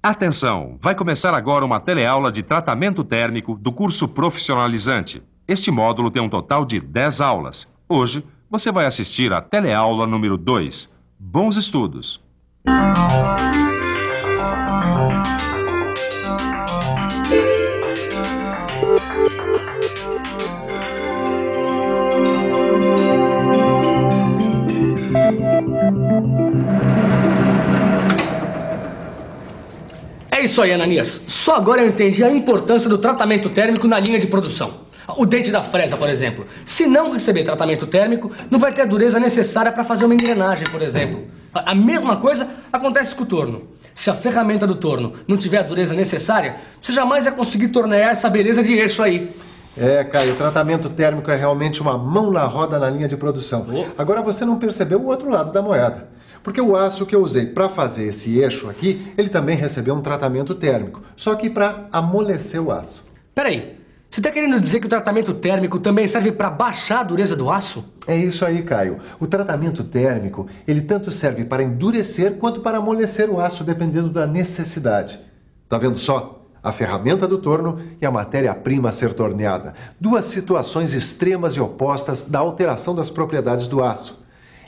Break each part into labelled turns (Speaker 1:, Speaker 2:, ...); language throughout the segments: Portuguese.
Speaker 1: Atenção! Vai começar agora uma teleaula de tratamento térmico do curso profissionalizante. Este módulo tem um total de 10 aulas. Hoje, você vai assistir à teleaula número 2. Bons estudos!
Speaker 2: É isso aí, Ananias. Só agora eu entendi a importância do tratamento térmico na linha de produção. O dente da fresa, por exemplo. Se não receber tratamento térmico, não vai ter a dureza necessária para fazer uma engrenagem, por exemplo. A mesma coisa acontece com o torno. Se a ferramenta do torno não tiver a dureza necessária, você jamais vai conseguir tornear essa beleza de eixo aí.
Speaker 3: Caio, o tratamento térmico é realmente uma mão na roda na linha de produção. Agora você não percebeu o outro lado da moeda. Porque o aço que eu usei para fazer esse eixo aqui, ele também recebeu um tratamento térmico, só que para amolecer o aço.
Speaker 2: Peraí, você está querendo dizer que o tratamento térmico também serve para baixar a dureza do aço?
Speaker 3: É isso aí, Caio. O tratamento térmico, ele tanto serve para endurecer quanto para amolecer o aço, dependendo da necessidade. Tá vendo só? A ferramenta do torno e a matéria-prima a ser torneada. Duas situações extremas e opostas da alteração das propriedades do aço.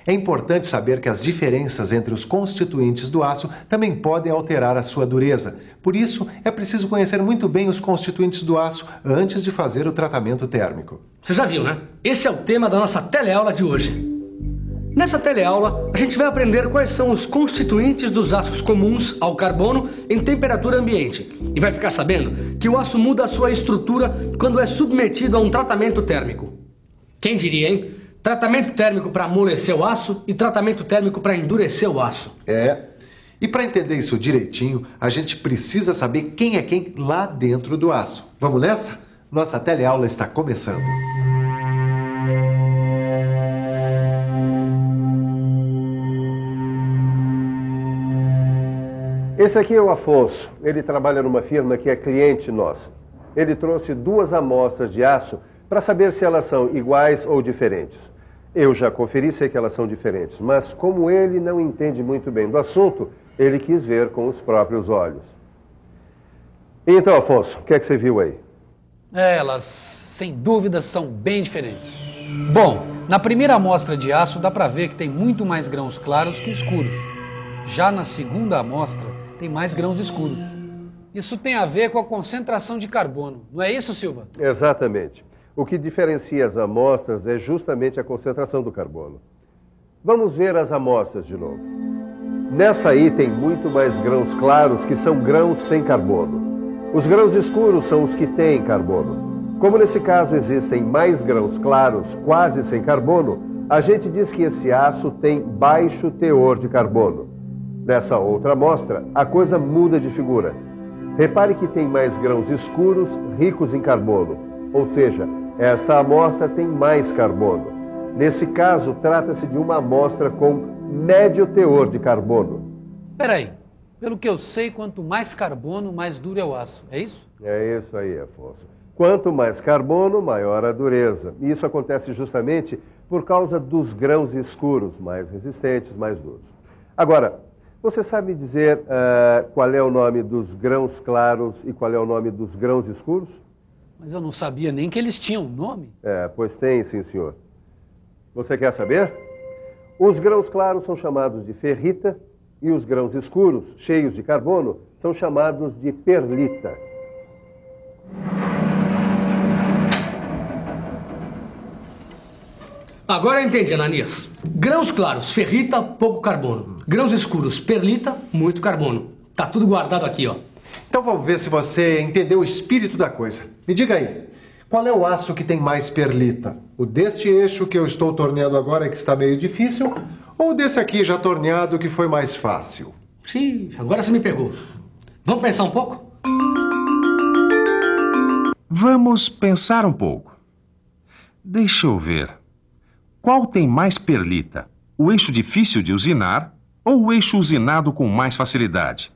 Speaker 3: É importante saber que as diferenças entre os constituintes do aço também podem alterar a sua dureza. Por isso, é preciso conhecer muito bem os constituintes do aço antes de fazer o tratamento térmico.
Speaker 2: Você já viu, né? Esse é o tema da nossa teleaula de hoje. Nessa teleaula, a gente vai aprender quais são os constituintes dos aços comuns ao carbono em temperatura ambiente. E vai ficar sabendo que o aço muda a sua estrutura quando é submetido a um tratamento térmico. Quem diria, hein? Tratamento térmico para amolecer o aço e tratamento térmico para endurecer o aço.
Speaker 3: E para entender isso direitinho, a gente precisa saber quem é quem lá dentro do aço. Vamos nessa? Nossa teleaula está começando.
Speaker 4: Esse aqui é o Afonso. Ele trabalha numa firma que é cliente nossa. Ele trouxe 2 amostras de aço para saber se elas são iguais ou diferentes. Eu já conferi, sei que elas são diferentes, mas como ele não entende muito bem do assunto, ele quis ver com os próprios olhos. Então, Afonso, o que é que você viu aí?
Speaker 5: Elas, sem dúvida, são bem diferentes. Bom, na primeira amostra de aço dá para ver que tem muito mais grãos claros que escuros. Já na segunda amostra, tem mais grãos escuros. Isso tem a ver com a concentração de carbono, não é isso, Silva?
Speaker 4: Exatamente. O que diferencia as amostras é justamente a concentração do carbono. Vamos ver as amostras de novo. Nessa aí tem muito mais grãos claros que são grãos sem carbono. Os grãos escuros são os que têm carbono. Como nesse caso existem mais grãos claros quase sem carbono, a gente diz que esse aço tem baixo teor de carbono. Nessa outra amostra, a coisa muda de figura. Repare que tem mais grãos escuros ricos em carbono, ou seja, esta amostra tem mais carbono. Nesse caso, trata-se de uma amostra com médio teor de carbono.
Speaker 5: Peraí, pelo que eu sei, quanto mais carbono, mais duro é o aço, é isso?
Speaker 4: É isso aí, Afonso. Quanto mais carbono, maior a dureza. E isso acontece justamente por causa dos grãos escuros, mais resistentes, mais duros. Agora, você sabe dizer qual é o nome dos grãos claros e qual é o nome dos grãos escuros?
Speaker 5: Mas eu não sabia nem que eles tinham nome.
Speaker 4: Pois tem, sim, senhor. Você quer saber? Os grãos claros são chamados de ferrita e os grãos escuros, cheios de carbono, são chamados de perlita.
Speaker 2: Agora eu entendi, Ananias. Grãos claros, ferrita, pouco carbono. Grãos escuros, perlita, muito carbono. Tá tudo guardado aqui, ó.
Speaker 3: Então vamos ver se você entendeu o espírito da coisa. Me diga aí, qual é o aço que tem mais perlita? O deste eixo que eu estou torneando agora que está meio difícil, ou desse aqui já torneado que foi mais fácil?
Speaker 2: Sim, agora você me pegou. Vamos pensar um pouco?
Speaker 1: Vamos pensar um pouco. Deixa eu ver. Qual tem mais perlita? O eixo difícil de usinar ou o eixo usinado com mais facilidade?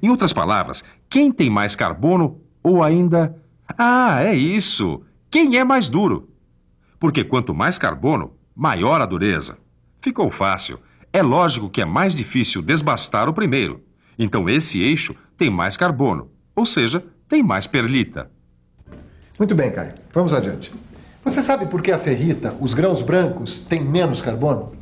Speaker 1: Em outras palavras, quem tem mais carbono ou ainda... é isso! Quem é mais duro? Porque quanto mais carbono, maior a dureza. Ficou fácil. É lógico que é mais difícil desbastar o primeiro. Então esse eixo tem mais carbono, ou seja, tem mais perlita.
Speaker 3: Muito bem, Caio. Vamos adiante. Você sabe por que a ferrita, os grãos brancos, têm menos carbono?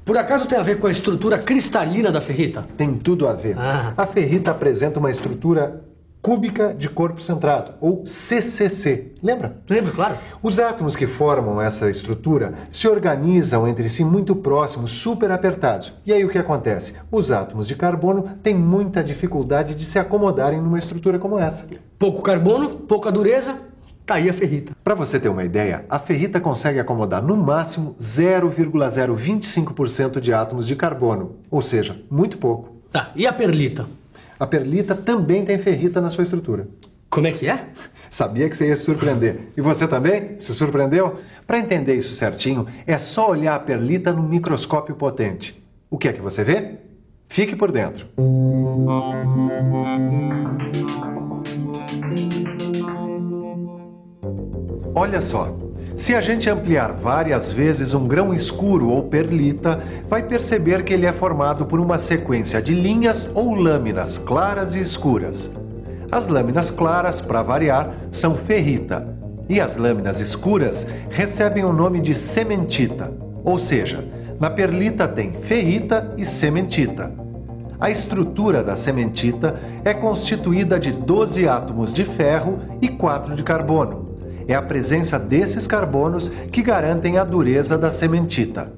Speaker 2: Por acaso tem a ver com a estrutura cristalina da ferrita?
Speaker 3: Tem tudo a ver. A ferrita apresenta uma estrutura cúbica de corpo centrado, ou CCC. Lembra?
Speaker 2: Lembro, claro.
Speaker 3: Os átomos que formam essa estrutura se organizam entre si muito próximos, super apertados. E aí o que acontece? Os átomos de carbono têm muita dificuldade de se acomodarem numa estrutura como essa.
Speaker 2: Pouco carbono, pouca dureza, tá aí a ferrita.
Speaker 3: Para você ter uma ideia, a ferrita consegue acomodar no máximo 0,025% de átomos de carbono, ou seja, muito pouco.
Speaker 2: Tá, e a perlita?
Speaker 3: A perlita também tem ferrita na sua estrutura.
Speaker 2: Como é que é?
Speaker 3: Sabia que você ia se surpreender. E você também? Se surpreendeu? Para entender isso certinho, é só olhar a perlita no microscópio potente. O que é que você vê? Fique por dentro. Olha só. Se a gente ampliar várias vezes um grão escuro ou perlita, vai perceber que ele é formado por uma sequência de linhas ou lâminas claras e escuras. As lâminas claras, para variar, são ferrita, e as lâminas escuras recebem o nome de cementita, ou seja, na perlita tem ferrita e cementita. A estrutura da cementita é constituída de 12 átomos de ferro e 4 de carbono. É a presença desses carbonos que garantem a dureza da cementita.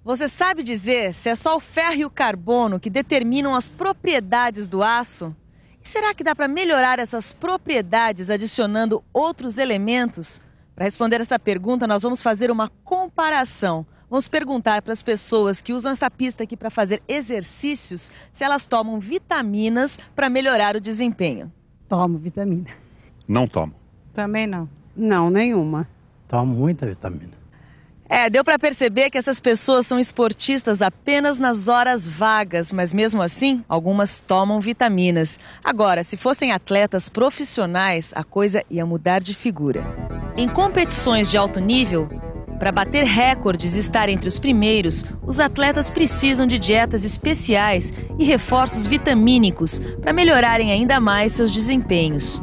Speaker 6: Você sabe dizer se é só o ferro e o carbono que determinam as propriedades do aço? E será que dá para melhorar essas propriedades adicionando outros elementos? Para responder essa pergunta, nós vamos fazer uma comparação. Vamos perguntar para as pessoas que usam essa pista aqui para fazer exercícios se elas tomam vitaminas para melhorar o desempenho.
Speaker 7: Tomo vitamina.
Speaker 8: Não tomo.
Speaker 7: Também não. Não, nenhuma.
Speaker 9: Tomo muita vitamina.
Speaker 6: Deu para perceber que essas pessoas são esportistas apenas nas horas vagas, mas mesmo assim, algumas tomam vitaminas. Agora, se fossem atletas profissionais, a coisa ia mudar de figura. Em competições de alto nível, para bater recordes e estar entre os primeiros, os atletas precisam de dietas especiais e reforços vitamínicos para melhorarem ainda mais seus desempenhos.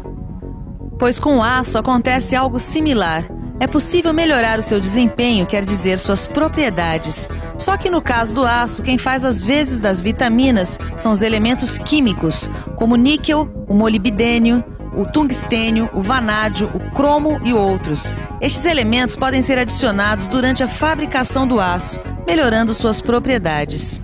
Speaker 6: Pois com o aço acontece algo similar. É possível melhorar o seu desempenho, quer dizer, suas propriedades. Só que no caso do aço, quem faz as vezes das vitaminas são os elementos químicos, como o níquel, o molibdênio, o tungstênio, o vanádio, o cromo e outros. Estes elementos podem ser adicionados durante a fabricação do aço, melhorando suas propriedades.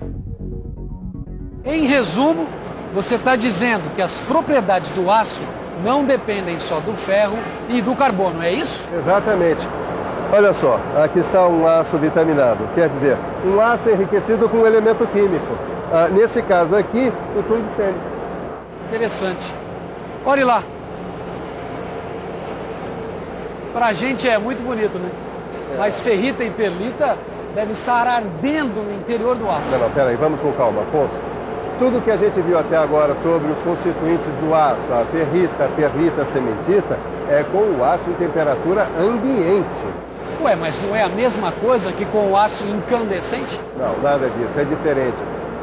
Speaker 5: Em resumo, você está dizendo que as propriedades do aço não dependem só do ferro e do carbono, é isso?
Speaker 4: Exatamente. Olha só, aqui está um aço vitaminado, quer dizer, um aço enriquecido com um elemento químico. Nesse caso aqui, o tungstênio.
Speaker 5: Interessante. Olhe lá. Pra gente é muito bonito, né? Mas ferrita e perlita devem estar ardendo no interior do aço.
Speaker 4: Não, peraí, vamos com calma, Afonso. Tudo que a gente viu até agora sobre os constituintes do aço, a ferrita, perlita, cementita, é com o aço em temperatura ambiente.
Speaker 5: Ué, mas não é a mesma coisa que com o aço incandescente?
Speaker 4: Não, nada disso, é diferente.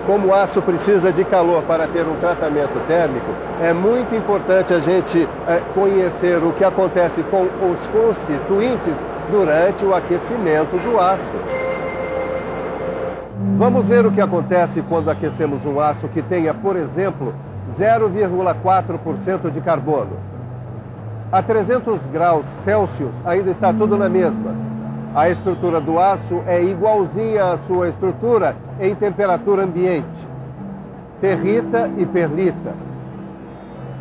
Speaker 4: Como o aço precisa de calor para ter um tratamento térmico, é muito importante a gente conhecer o que acontece com os constituintes durante o aquecimento do aço. Vamos ver o que acontece quando aquecemos um aço que tenha, por exemplo, 0,4% de carbono. A 300 graus Celsius ainda está tudo na mesma. A estrutura do aço é igualzinha à sua estrutura em temperatura ambiente. Ferrita e perlita.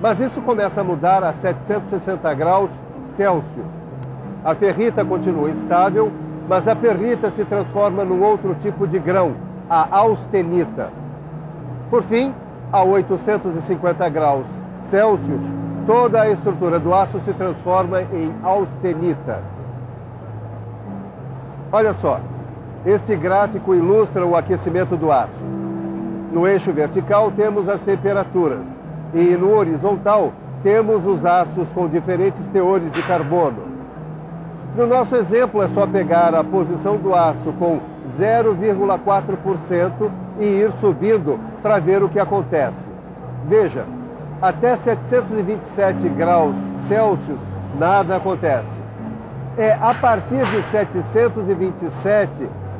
Speaker 4: Mas isso começa a mudar a 760 graus Celsius. A ferrita continua estável, mas a perlita se transforma num outro tipo de grão, a austenita. Por fim, a 850 graus Celsius, toda a estrutura do aço se transforma em austenita. Olha só, este gráfico ilustra o aquecimento do aço. No eixo vertical temos as temperaturas e no horizontal temos os aços com diferentes teores de carbono. No nosso exemplo, é só pegar a posição do aço com 0,4% e ir subindo para ver o que acontece. Veja, até 727 graus Celsius nada acontece. É a partir de 727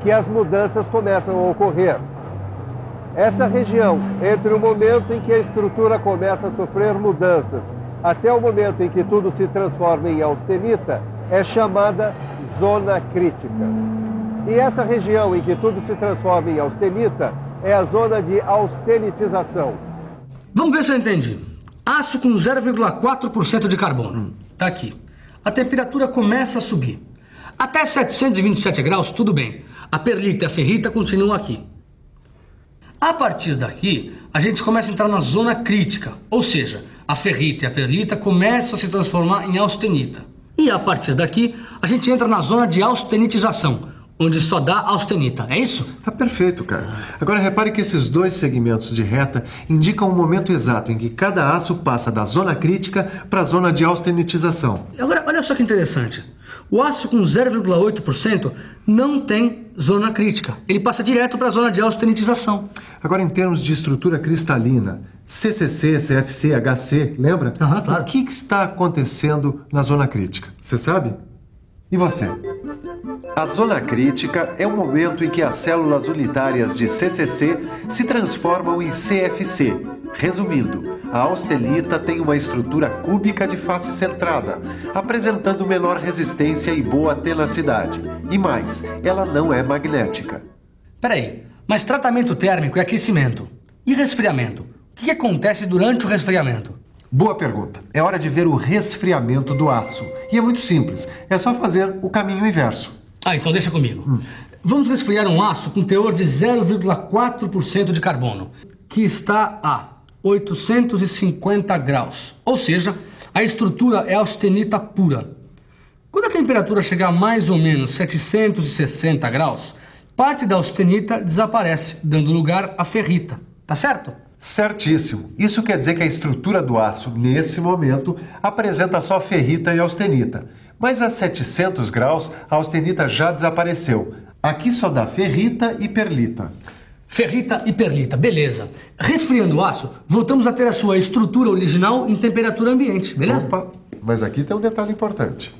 Speaker 4: que as mudanças começam a ocorrer. Essa região, entre o momento em que a estrutura começa a sofrer mudanças até o momento em que tudo se transforma em austenita, é chamada zona crítica. E essa região em que tudo se transforma em austenita é a zona de austenitização.
Speaker 2: Vamos ver se eu entendi. Aço com 0,4% de carbono. Tá aqui. A temperatura começa a subir. Até 727 graus, tudo bem. A perlita e a ferrita continuam aqui. A partir daqui, a gente começa a entrar na zona crítica, ou seja, a ferrita e a perlita começam a se transformar em austenita. E a partir daqui, a gente entra na zona de austenitização, onde só dá austenita, é isso?
Speaker 3: Tá perfeito, cara. Agora repare que esses dois segmentos de reta indicam o momento exato em que cada aço passa da zona crítica para a zona de austenitização.
Speaker 2: Agora, olha só que interessante. O aço com 0,8% não tem zona crítica. Ele passa direto para a zona de austenitização.
Speaker 3: Agora, em termos de estrutura cristalina, CCC, CFC, HC, lembra?
Speaker 2: Claro.
Speaker 3: O que está acontecendo na zona crítica? Você sabe? E você? A zona crítica é o momento em que as células unitárias de CCC se transformam em CFC. Resumindo, a austenita tem uma estrutura cúbica de face centrada, apresentando menor resistência e boa tenacidade. E mais, ela não é magnética.
Speaker 2: Peraí, mas tratamento térmico é aquecimento. E resfriamento? O que acontece durante o resfriamento?
Speaker 3: Boa pergunta. É hora de ver o resfriamento do aço. E é muito simples, é só fazer o caminho inverso.
Speaker 2: Então deixa comigo. Vamos resfriar um aço com teor de 0,4% de carbono, que está a 850 graus. Ou seja, a estrutura é austenita pura. Quando a temperatura chegar a mais ou menos 760 graus, parte da austenita desaparece, dando lugar à ferrita. Tá certo?
Speaker 3: Certíssimo. Isso quer dizer que a estrutura do aço, nesse momento, apresenta só ferrita e austenita. Mas a 700 graus, a austenita já desapareceu. Aqui só dá ferrita e perlita.
Speaker 2: Ferrita e perlita, beleza. Resfriando o aço, voltamos a ter a sua estrutura original em temperatura ambiente, beleza?
Speaker 3: Opa, mas aqui tem um detalhe importante.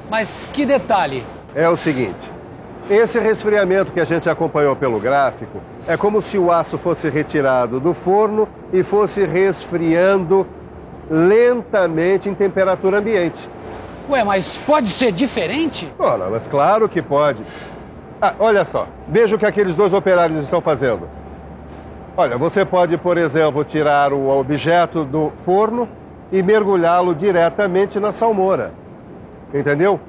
Speaker 5: Mas que detalhe?
Speaker 4: É o seguinte, esse resfriamento que a gente acompanhou pelo gráfico é como se o aço fosse retirado do forno e fosse resfriando lentamente em temperatura ambiente.
Speaker 5: Ué, mas pode ser diferente?
Speaker 4: Ora, mas claro que pode. Olha só, veja o que aqueles dois operários estão fazendo. Olha, você pode, por exemplo, tirar o objeto do forno e mergulhá-lo diretamente na salmoura. Entendeu?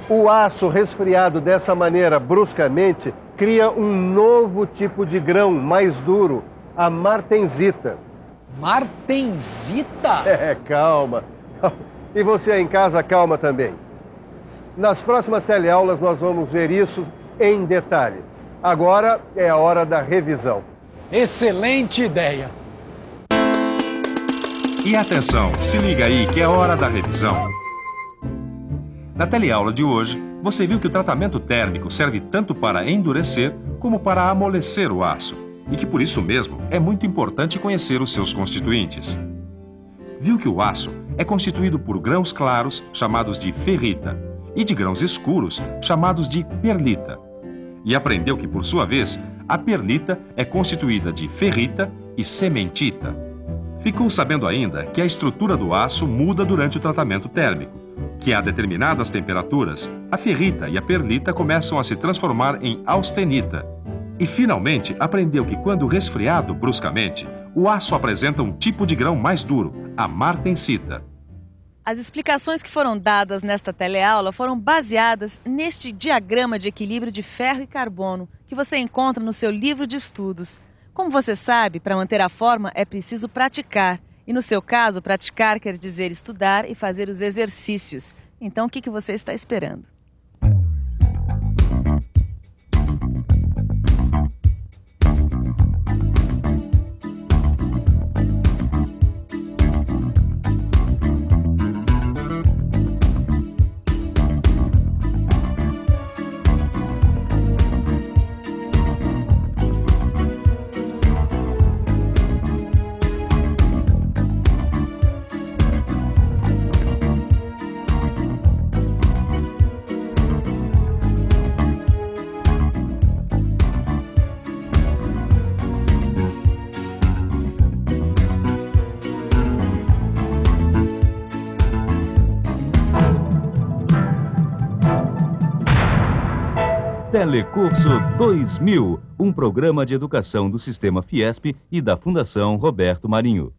Speaker 4: O aço resfriado dessa maneira, bruscamente, cria um novo tipo de grão mais duro, a martensita.
Speaker 5: Martensita?
Speaker 4: Calma. E você aí em casa, calma também. Nas próximas teleaulas nós vamos ver isso em detalhe. Agora é a hora da revisão.
Speaker 5: Excelente ideia.
Speaker 1: E atenção, se liga aí que é hora da revisão. Na teleaula de hoje, você viu que o tratamento térmico serve tanto para endurecer como para amolecer o aço, e que por isso mesmo é muito importante conhecer os seus constituintes. Viu que o aço é constituído por grãos claros, chamados de ferrita, e de grãos escuros, chamados de perlita. E aprendeu que, por sua vez, a perlita é constituída de ferrita e cementita. Ficou sabendo ainda que a estrutura do aço muda durante o tratamento térmico, que a determinadas temperaturas, a ferrita e a perlita começam a se transformar em austenita. E, finalmente, aprendeu que, quando resfriado bruscamente, o aço apresenta um tipo de grão mais duro, a martensita.
Speaker 6: As explicações que foram dadas nesta teleaula foram baseadas neste diagrama de equilíbrio de ferro e carbono, que você encontra no seu livro de estudos. Como você sabe, para manter a forma é preciso praticar. E no seu caso, praticar quer dizer estudar e fazer os exercícios. Então, o que você está esperando?
Speaker 8: Telecurso 2000, um programa de educação do Sistema Fiesp e da Fundação Roberto Marinho.